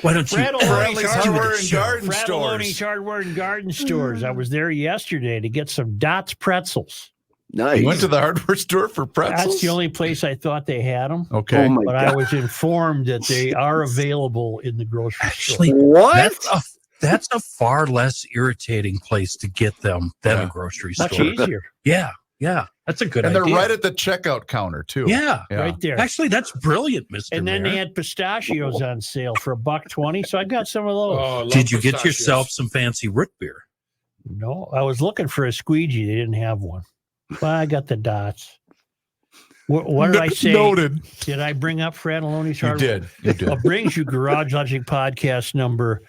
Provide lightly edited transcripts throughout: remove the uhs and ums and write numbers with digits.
Why don't you? Fratelloni's Hardware and Garden Fratelloni's Stores. Hardware and Garden Stores. I was there yesterday to get some Dots pretzels. Nice. You went to the hardware store for pretzels? That's the only place I thought they had them. Okay. Oh my But God. I was informed that they are available in the grocery Actually, store. What? that's a far less irritating place to get them than a grocery Much store. easier. Yeah. That's a good And idea. they're right at the checkout counter, too. Yeah. Right there. Actually, that's brilliant, Mr. And then Mayor. they had pistachios on sale for $1.20, so I got some of those. Oh, I love Did you get pistachios. yourself some fancy root beer? No, I was looking for a squeegee. They didn't have one. Well, I got the Dots. What did I say? Noted. Did I bring up Fratelloni's You Hardware? did. You did. Brings you Garage Logic podcast number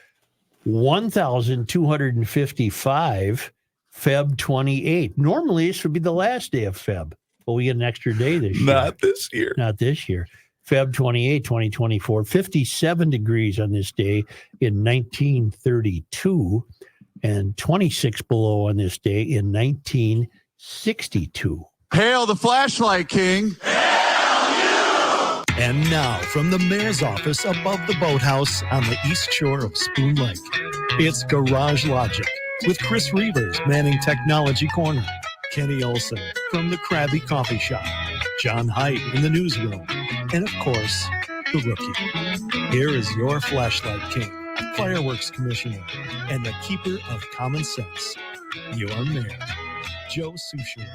1255, Feb 28. Normally, this would be the last day of Feb, but we get an extra day this year. Not this year. Not this year. Feb 28, 2024, 57 degrees on this day in 1932 and 26 below on this day in 1962. Hail the flashlight king. And now, from the mayor's office above the boathouse on the east shore of Spoon Lake, it's Garage Logic with Chris Reavers manning Technology Corner, Kenny Olson from the Krabby Coffee Shop, John Height in the newsroom, and of course, the rookie. Here is your flashlight king, fireworks commissioner, and the keeper of common sense, your mayor, Joe Souchere.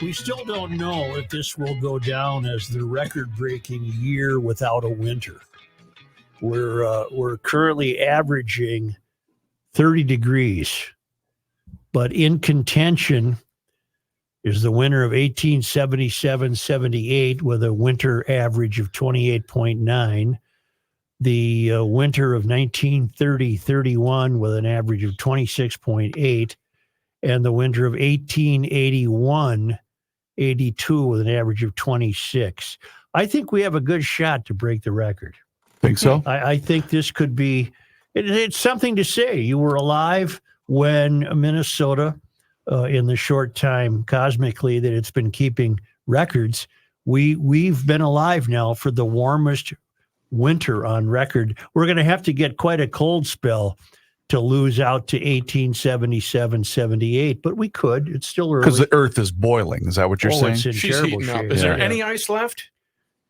We still don't know if this will go down as the record-breaking year without a winter. We're currently averaging 30 degrees, but in contention is the winter of 1877-78 with a winter average of 28.9, the winter of 1930-31 with an average of 26.8, and the winter of 1881-82 with an average of 26. I think we have a good shot to break the record. Think so? I think this could be, it's something to say. You were alive when Minnesota, in the short time cosmically that it's been keeping records, we've been alive now for the warmest winter on record. We're going to have to get quite a cold spell to lose out to 1877-78, but we could. It's still early. Because the earth is boiling. Is that what you're saying? It's in She's terrible heating up. shape. Is there Yeah. any ice left?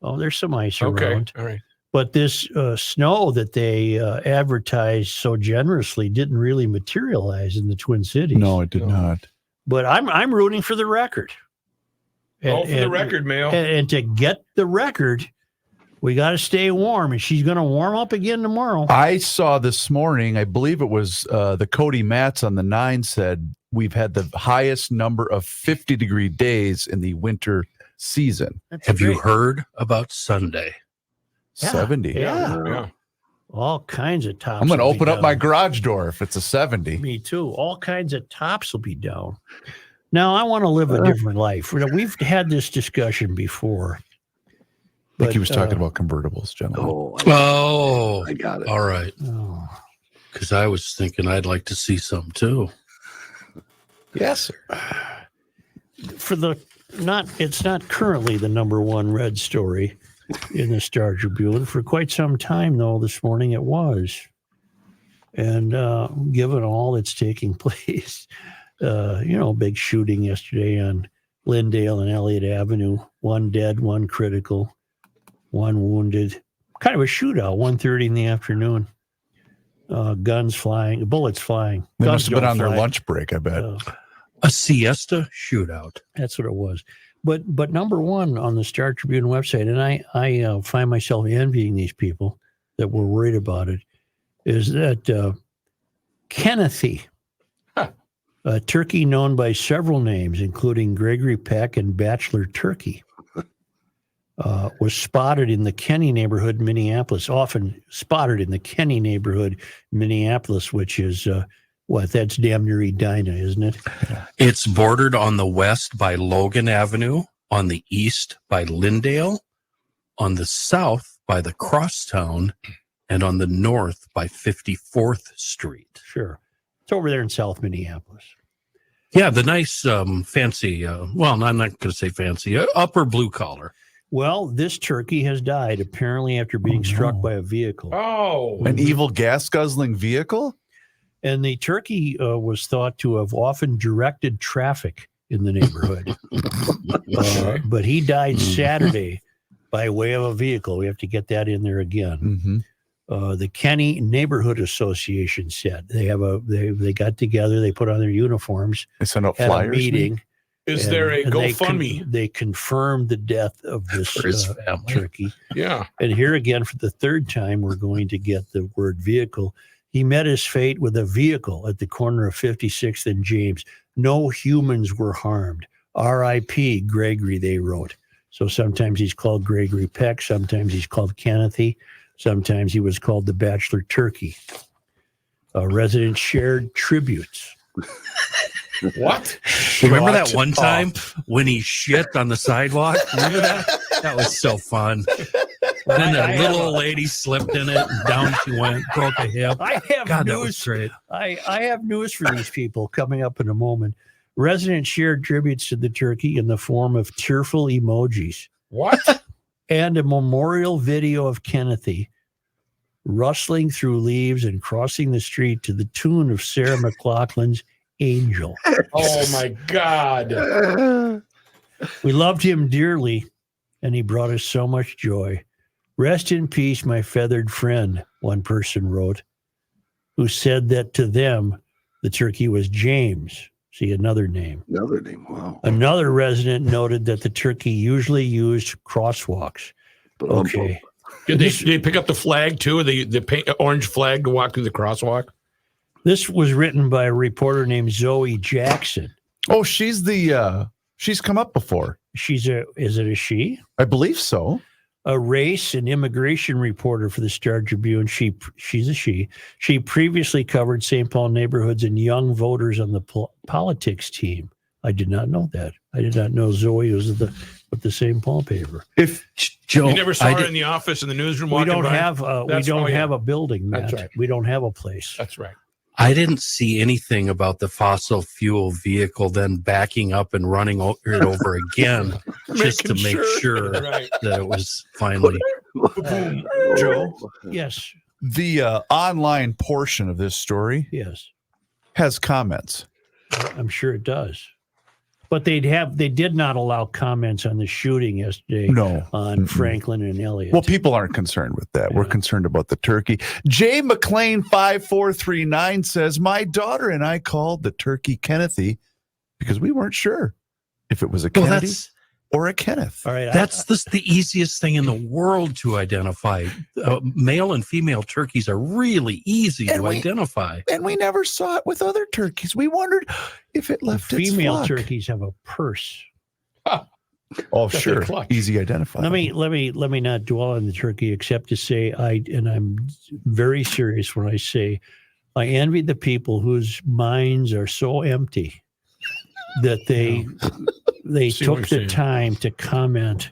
Oh, there's some ice Okay. around. All right. But this snow that they advertised so generously didn't really materialize in the Twin Cities. No, it did not. But I'm rooting for the record. All for the record, Mayo. And to get the record, we got to stay warm, and she's going to warm up again tomorrow. I saw this morning, I believe it was the Cody Matz on the 9 said we've had the highest number of 50-degree days in the winter season. That's Have you great. heard about Sunday? Yeah. 70. Yeah. Yeah. All kinds of tops. I'm going to will be open up down. my garage door if it's a 70. Me too. All kinds of tops will be down. Now, I want to live a different life. We've had this discussion before. I think he was talking about convertibles, gentlemen. Oh, I got it. all right. Oh, Because I was thinking I'd like to see some too. Yes, sir. it's not currently the number one read story in the Star Tribune. For quite some time, though, this morning it was. And given all that's taking place, big shooting yesterday on Lyndale and Elliott Avenue, one dead, one critical, one wounded. Kind of a shootout, 1:30 in the afternoon. Guns flying, bullets flying. They Guns must have been don't on their fly. lunch break, I bet. A siesta shootout. That's what it was. But number one on the Star Tribune website, and I find myself envying these people that were worried about it, is that Kennethy, a turkey known by several names, including Gregory Peck and Bachelor Turkey, was spotted in the Kenny neighborhood, Minneapolis, often spotted in the Kenny neighborhood, Minneapolis, which is, that's damn near Edina, isn't it? It's bordered on the west by Logan Avenue, on the east by Lyndale, on the south by the Crosstown, and on the north by 54th Street. Sure. It's over there in South Minneapolis. Yeah, the nice fancy, I'm not going to say fancy, upper blue collar. Well, this turkey has died apparently after being struck by a vehicle. Oh, An evil gas guzzling vehicle? And the turkey was thought to have often directed traffic in the neighborhood. But he died Saturday by way of a vehicle. We have to get that in there again. Mm-hmm. The Kenny Neighborhood Association said they got together, they put on their uniforms, They sent out had flyers. a meeting. is there a and GoFundMe? They confirmed the death of this For his family. turkey. Yeah. And here again, for the third time, we're going to get the word vehicle. He met his fate with a vehicle at the corner of 56th and James. No humans were harmed. R.I.P. Gregory, they wrote. So sometimes he's called Gregory Peck. Sometimes he's called Kennethy. Sometimes he was called the Bachelor Turkey. Residents shared tributes. What? Remember that one time when he shit on the sidewalk? Remember that? That was so fun. Then that little old lady slipped in it and down she went, broke a hip. I have God, that was news. great. I have news for these people coming up in a moment. Residents shared tributes to the turkey in the form of tearful emojis What? and a memorial video of Kennethy rustling through leaves and crossing the street to the tune of Sarah McLachlan's Angel. Oh my God. We loved him dearly, and he brought us so much joy. Rest in peace, my feathered friend, one person wrote, who said that to them, the turkey was James. See, another name. Another name. Wow. Another resident noted that the turkey usually used crosswalks. Okay. Did they pick up the flag too? The orange flag to walk through the crosswalk? This was written by a reporter named Zoe Jackson. Oh, she's come up before. Is it a she? I believe so. A race and immigration reporter for the Star Tribune. She's a she. She previously covered St. Paul neighborhoods and young voters on the politics team. I did not know that. I did not know Zoe was with the St. Paul paper. If Joe, You never saw her in the office in the newsroom We walking don't by? have a building, Matt. That's right. We don't have a place. That's right. I didn't see anything about the fossil fuel vehicle then backing up and running it over again just to Making make sure Right. that it was finally. Joe, Yes. the online portion of this story Yes. has comments. I'm sure it does. But they did not allow comments on the shooting yesterday No. on Franklin and Elliott. Well, people aren't concerned with that. We're Yeah. concerned about the turkey. Jay McLean 5439 says, my daughter and I called the turkey Kennethy because we weren't sure if it was a Well, Kennedy that's or a Kenneth. All right. that's the easiest thing in the world to identify. Male and female turkeys are really easy And to identify. And we never saw it with other turkeys. We wondered if it left its female flock. turkeys have a purse. Oh, Got sure. their clutch. Easy identify. Let me not dwell on the turkey except to say I'm very serious when I say I envy the people whose minds are so empty that they See what took you're the saying. time to comment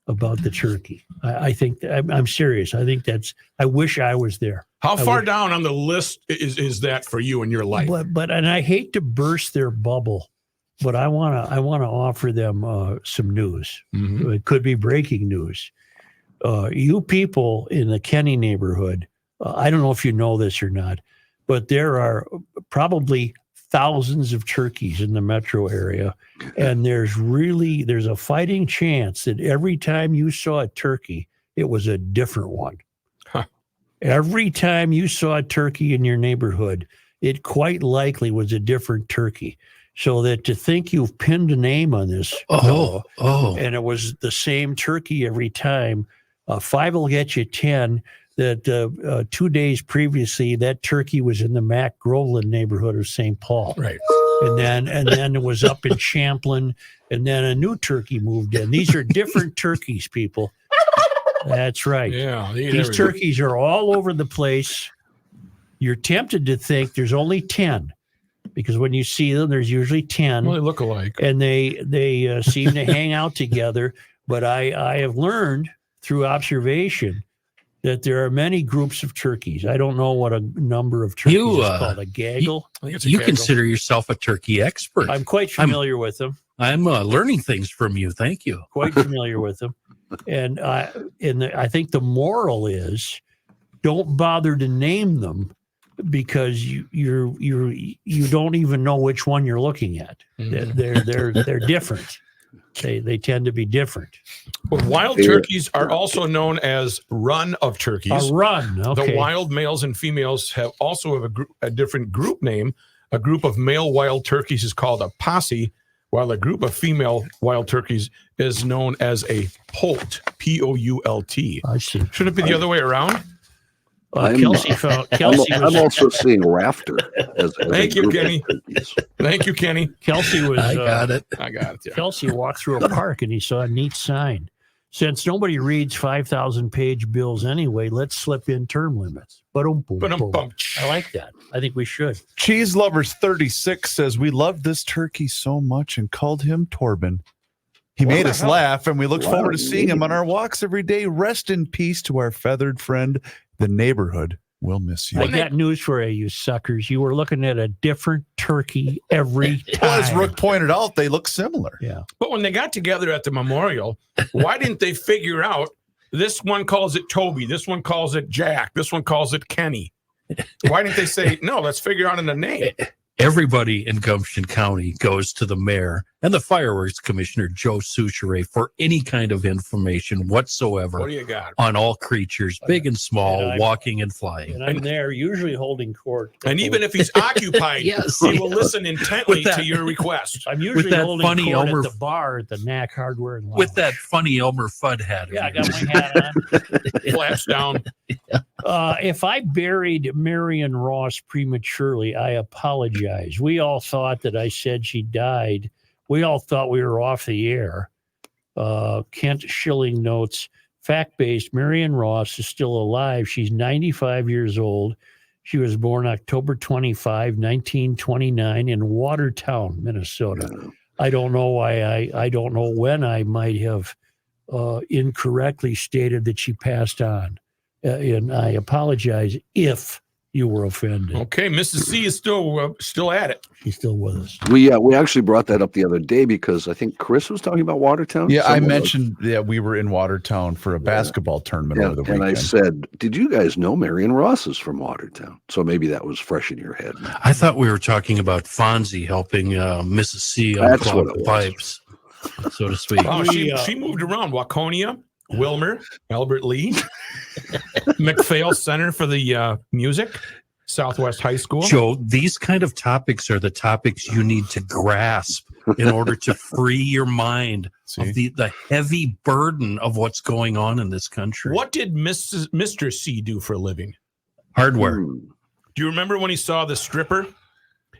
about the turkey. I think I'm serious. I think I wish I was there. How I far would- down on the list is that for you in your life? But and I hate to burst their bubble, but I wanna offer them some news. Mhm. It could be breaking news. You people in the Kenny neighborhood, I don't know if you know this or not, but there are probably thousands of turkeys in the metro area. And there's a fighting chance that every time you saw a turkey, it was a different one. Huh. Every time you saw a turkey in your neighborhood, it quite likely was a different turkey. So that to think you've pinned a name on this, Oh, and it was the same turkey every time. 5 will get you 10. That 2 days previously, that turkey was in the Mac Groveland neighborhood of St. Paul, Right. and then it was up in Champlin, and then a new turkey moved in. These are different turkeys, people. That's right. Yeah. These turkeys are all over the place. You're tempted to think there's only 10, because when you see them, there's usually 10. Well, they look alike. And they seem to hang out together. But I have learned through observation that there are many groups of turkeys. I don't know what a number of turkeys You, is called, a gaggle. I think it's a you gaggle. consider yourself a turkey expert. I'm quite familiar with them. I'm learning things from you. Thank you. Quite familiar with them. And I think the moral is, don't bother to name them because you don't even know which one you're looking at. They're different. They tend to be different. Wild turkeys are also known as run of turkeys. A run. Okay. The wild males and females have a different group name. A group of male wild turkeys is called a posse, while a group of female wild turkeys is known as a poult. Poult. I see. Should it be the other way around? Kelsey I'm also seeing rafter. Thank you, Kenny. Thank you, Kenny. Kelsey was. I got it. I got it. Yeah. Kelsey walked through a park and he saw a neat sign. Since nobody reads 5,000-page bills anyway, let's slip in term limits. Ba-dum-bum. I like that. I think we should. Cheese Lovers 36 says, we loved this turkey so much and called him Torben. He What made the us hell? laugh, and we look Wow, forward to seeing him on man. our walks every day. Rest in peace to our feathered friend. The neighborhood will miss you. I got news for you suckers. You were looking at a different turkey every time. Well, as Rook pointed out, they look similar. Yeah. But when they got together at the memorial, why didn't they figure out this one calls it Toby, this one calls it Jack, this one calls it Kenny? Why didn't they say, no, let's figure out a name? Everybody in Gumption County goes to the mayor and the fireworks commissioner, Joe Souchere, for any kind of information whatsoever What do you got? on all creatures, big and small, And I'm- walking and flying. And I'm there usually holding court. And even if he's occupied, Yes. he will listen intently With that- to your request. I'm usually that holding funny court Elmer- at the bar at the Knack Hardware and With Lounge. that funny Elmer Fudd hat. Yeah, I got my hat on. Flaps down. If I buried Marion Ross prematurely, I apologize. We all thought that I said she died. We all thought we were off the air. Kent Schilling notes, fact-based, Marion Ross is still alive. She's 95 years old. She was born October 25, 1929 in Watertown, Minnesota. I don't know why I don't know when I might have incorrectly stated that she passed on. And I apologize if you were offended. Okay, Mrs. C is still at it. She's still with us. We actually brought that up the other day because I think Chris was talking about Watertown. Yeah, I Someone mentioned that we were in Watertown for a basketball tournament over the and I weekend. said, did you guys know Marion Ross is from Watertown? So maybe that was fresh in your head. I thought we were talking about Fonzie helping Mrs. C That's unclog what it the was. pipes, so to speak. Wow, We, she moved around. Waconia, Wilmer, Albert Lee, McPhail Center for the Music, Southwest High School. Joe, these kind of topics are the topics you need to grasp in order to free your mind of the heavy burden of what's going on in this country. What did Mr. C do for a living? Hardware. Hmm. Do you remember when he saw the stripper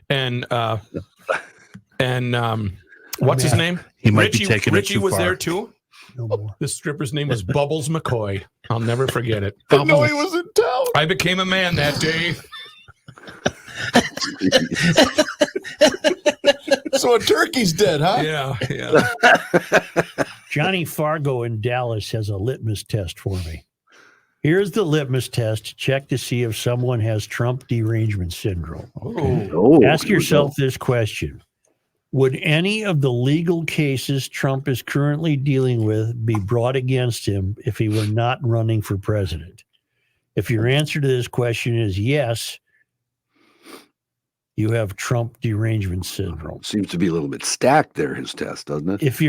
and what's his name? He might be taking Richie it too was far. there too. No more. The stripper's name was Bubbles McCoy. I'll never forget it. No, he was in town. I became a man that day. So a turkey's dead, huh? Yeah. Johnny Fargo in Dallas has a litmus test for me. Here's the litmus test to check to see if someone has Trump derangement syndrome. Oh, Ask here we yourself go. this question. Would any of the legal cases Trump is currently dealing with be brought against him if he were not running for president? If your answer to this question is yes, you have Trump derangement syndrome. Seems to be a little bit stacked there, his test, doesn't it? If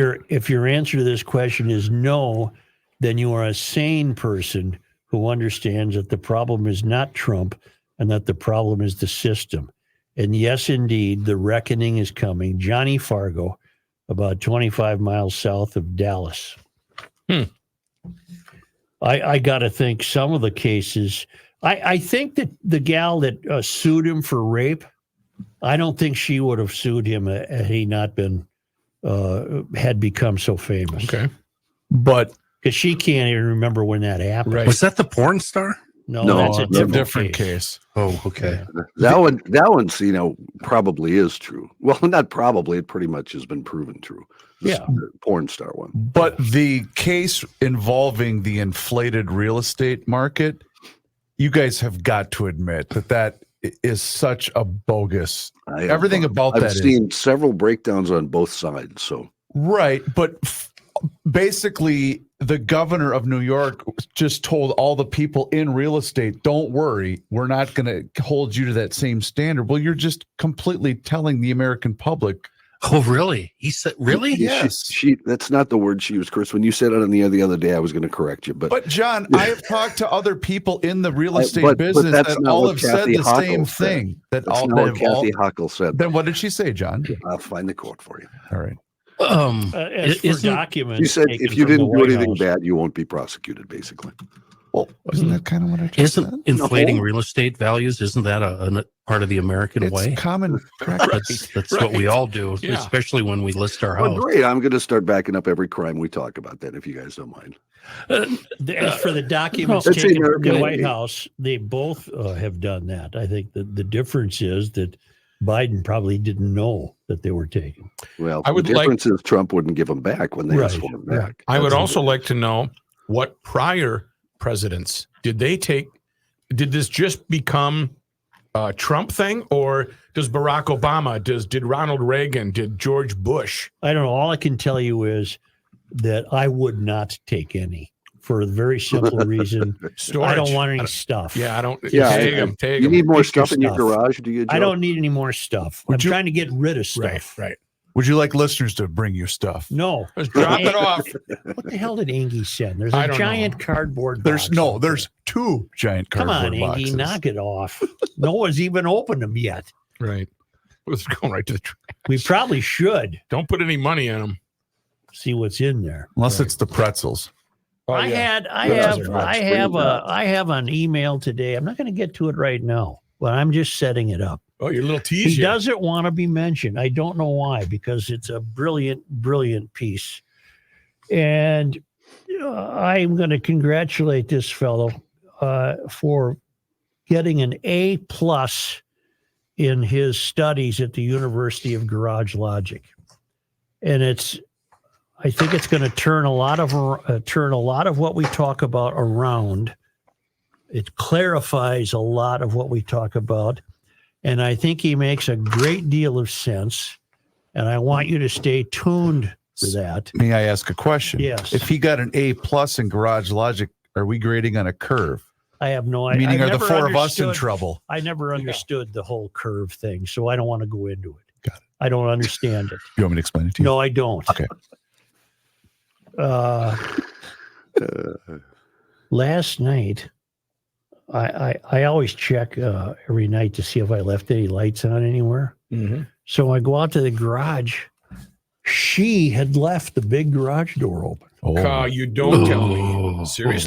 your answer to this question is no, then you are a sane person who understands that the problem is not Trump and that the problem is the system. And yes, indeed, the reckoning is coming. Johnny Fargo, about 25 miles south of Dallas. I got to think some of the cases, I think that the gal that sued him for rape, I don't think she would have sued him had he not been, had become so famous. Okay. But Because she can't even remember when that happened. Right. Was that the porn star? No, No, that's a it's a different, case. case. Oh, okay. That one's, probably is true. Well, not probably. It pretty much has been proven true. Yeah. The porn star one. But the case involving the inflated real estate market, you guys have got to admit that is such a bogus. Everything about I've that is seen several breakdowns on both sides. So right. But basically, the governor of New York just told all the people in real estate, don't worry, we're not going to hold you to that same standard. Well, you're just completely telling the American public. Oh, really? He said, really? Yes. She that's not the word she used, Chris. When you said it on the other day, I was going to correct you. But John, I have talked to other people in the real estate but business that's that not all what have said Kathy the Hochul same said. thing. that's not what Kathy Hochul said. Then what did she say, John? I'll find the quote for you. All right. As for isn't- documents, She said, taken if you from the didn't do White anything House- bad, you won't be prosecuted, basically. Well, isn't that kind of what I just said? Isn't inflating No. real estate values? Isn't that a part of the American It's way? common practice. That's what we all do, Yeah. especially when we list our Well, house. great. I'm going to start backing up every crime we talk about then, if you guys don't mind. As for the documents It's taken from the American White way. House, they both have done that. I think that the difference is that Biden probably didn't know that they were taken. Well, I would the like- difference is Trump wouldn't give them back when they asked Right, for them back. I would That's also the like to know what prior presidents did they take? Did this just become a Trump thing, or does Barack Obama, did Ronald Reagan, did George Bush? I don't know. All I can tell you is that I would not take any for the very simple reason Storage. I don't want any stuff. Yeah, I don't. Yeah, take I- them. Take You them. need more Take your stuff in your stuff. garage, do you, Joe? I don't need any more stuff. I'm trying to get rid of stuff. Right. Would you like listeners to bring you stuff? No. Just drop it off. What the hell did Angie send? There's I a don't giant know. cardboard There's box out there. two giant Come cardboard on, boxes. Angie, knock it off. No one's even opened them yet. Right. Let's go right to the. We probably should Don't put any money in them. see what's in there. Unless it's the pretzels. Oh, I yeah. have an email today. I'm not going to get to it right now, but I'm just setting it up. Oh, your little tease. He here. doesn't want to be mentioned. I don't know why, because it's a brilliant, brilliant piece. And I'm going to congratulate this fellow for getting an A+ in his studies at the University of Garage Logic. And I think it's going to turn a lot of what we talk about around. It clarifies a lot of what we talk about. And I think he makes a great deal of sense. And I want you to stay tuned for that. May I ask a question? Yes. If he got an A+ in Garage Logic, are we grading on a curve? I have no idea. Meaning, I are the never four of us in understood- trouble? I never understood the whole curve thing, so I don't want to go into it. Got it. I don't understand it. You want me to explain it to you? No, I don't. Okay. Last night, I always check every night to see if I left any lights on anywhere. Mhm. So I go out to the garage. She had left the big garage door open. Oh. You don't tell me. Oh. Seriously.